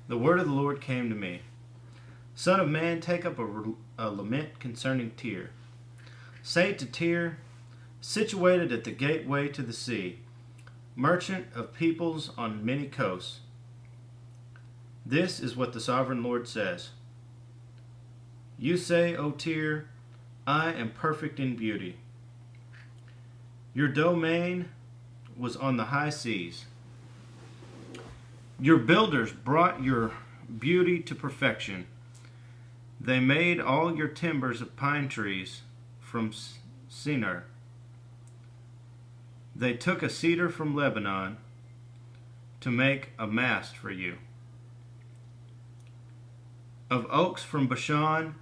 The word of the Lord came to me. Son of man, take up a lament concerning Tyre. Say to Tyre, situated at the gateway to the sea, merchant of peoples on many coasts. This is what the sovereign Lord says. You say, O Tyre, I am perfect in beauty. Your domain was on the high seas. Your builders brought your beauty to perfection. They made all your timbers of pine trees from Senir. They took a cedar from Lebanon to make a mast for you. Of oaks from Bashan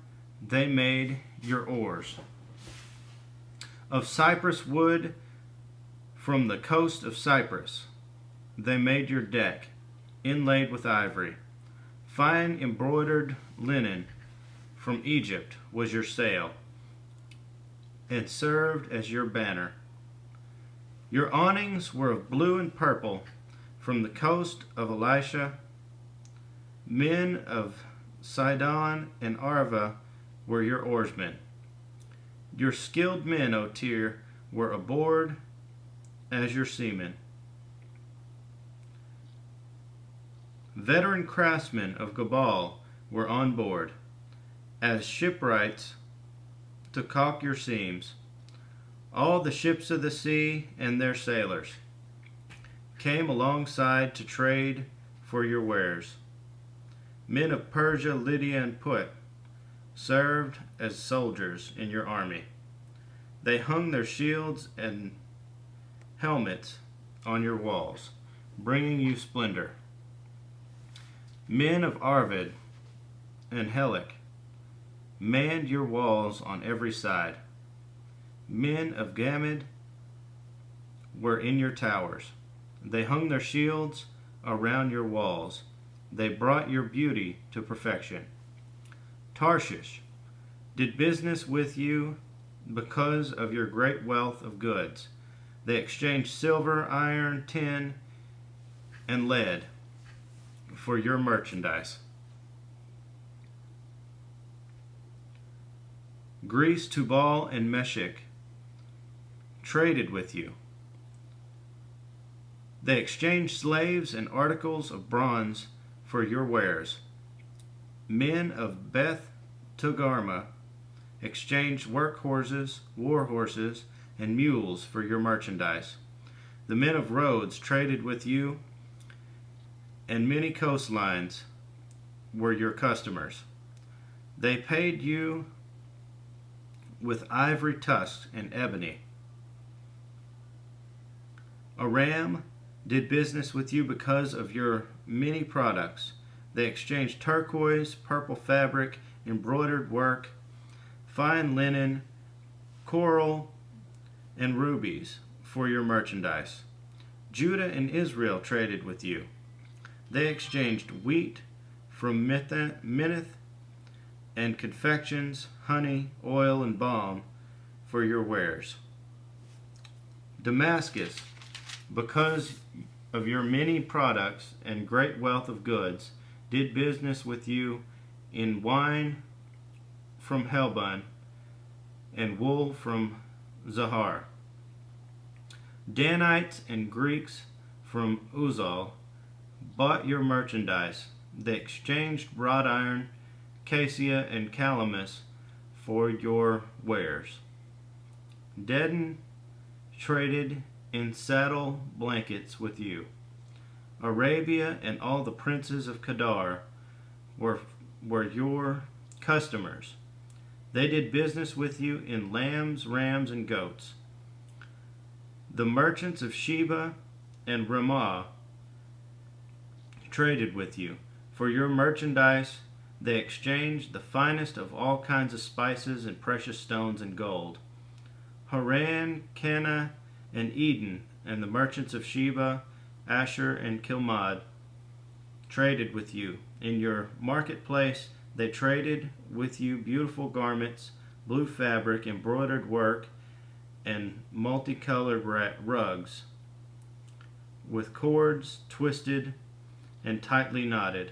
they made your oars. Of cypress wood from the coast of Cyprus they made your deck, inlaid with ivory. Fine embroidered linen from Egypt was your sail, and served as your banner. Your awnings were of blue and purple from the coast of Elisha. Men of Sidon and Arva were your oarsmen. Your skilled men, O Tyre, were aboard as your seamen. Veteran craftsmen of Gabal were on board, as shipwrights to caulk your seams. All the ships of the sea and their sailors came alongside to trade for your wares. Men of Persia, Lydia, and Put served as soldiers in your army. They hung their shields and helmets on your walls, bringing you splendor. Men of Arvad and Helic manned your walls on every side. Men of Gamad were in your towers. They hung their shields around your walls. They brought your beauty to perfection. Tarshish did business with you because of your great wealth of goods. They exchanged silver, iron, tin, and lead for your merchandise. Greece, Tubal, and Meshech traded with you. They exchanged slaves and articles of bronze for your wares. Men of Beth Togarmah exchanged war horses, and mules for your merchandise. The men of Rhodes traded with you, and many coastlines were your customers. They paid you with ivory tusks and ebony. Aram did business with you because of your many products. They exchanged turquoise, purple fabric, embroidered work, fine linen, coral, and rubies for your merchandise. Judah and Israel traded with you. They exchanged wheat from Minnith and confections, honey, oil, and balm for your wares. Damascus, because of your many products and great wealth of goods, did business with you in wine from Helbon and wool from Zahar. Danites and Greeks from Uzal bought your merchandise. They exchanged wrought iron, cassia, and calamus for your wares. Dedan traded in saddle blankets with you. Arabia and all the princes of Kedar were your customers. They did business with you in lambs, rams, and goats. The merchants of Sheba and Ramah traded with you. For your merchandise they exchanged the finest of all kinds of spices and precious stones and gold. Haran, Cana, and Eden, and the merchants of Sheba, Asher, and Kilmad traded with you. In your marketplace they traded with you beautiful garments, blue fabric, embroidered work, and multicolored rugs with cords twisted and tightly knotted.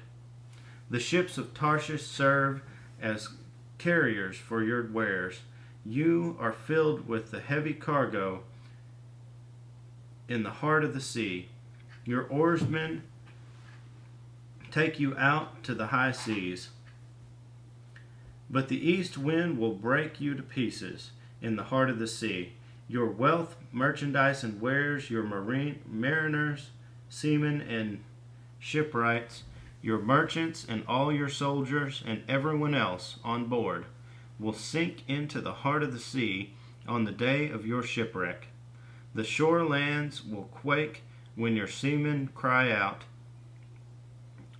The ships of Tarshish serve as carriers for your wares. You are filled with the heavy cargo in the heart of the sea. Your oarsmen take you out to the high seas. But the east wind will break you to pieces in the heart of the sea. Your wealth, merchandise, and wares, your mariners, seamen, and shipwrights, your merchants, and all your soldiers, and everyone else on board, will sink into the heart of the sea on the day of your shipwreck. The shore lands will quake when your seamen cry out.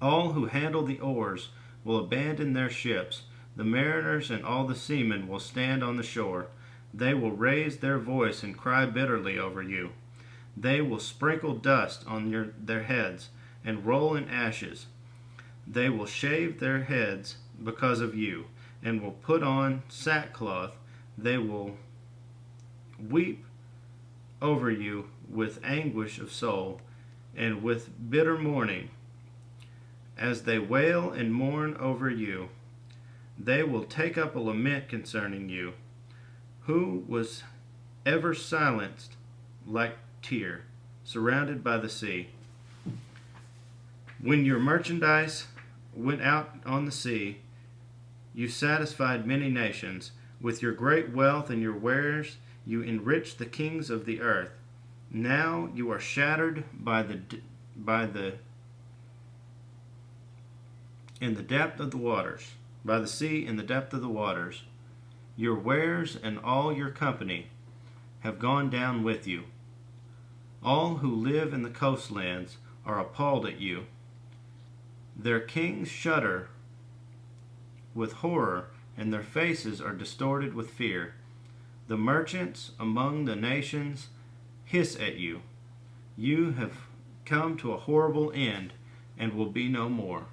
All who handle the oars will abandon their ships. The mariners and all the seamen will stand on the shore. They will raise their voice and cry bitterly over you. They will sprinkle dust on their heads and roll in ashes. They will shave their heads because of you and will put on sackcloth. They will weep over you with anguish of soul and with bitter mourning. As they wail and mourn over you, they will take up a lament concerning you. Who was ever silenced like Tyre, surrounded by the sea? When your merchandise went out on the sea, you satisfied many nations. With your great wealth and your wares, you enriched the kings of the earth. Now you are shattered in the depth of the waters, by the sea in the depth of the waters. Your wares and all your company have gone down with you. All who live in the coastlands are appalled at you. Their kings shudder with horror, and their faces are distorted with fear. The merchants among the nations hiss at you. You have come to a horrible end and will be no more.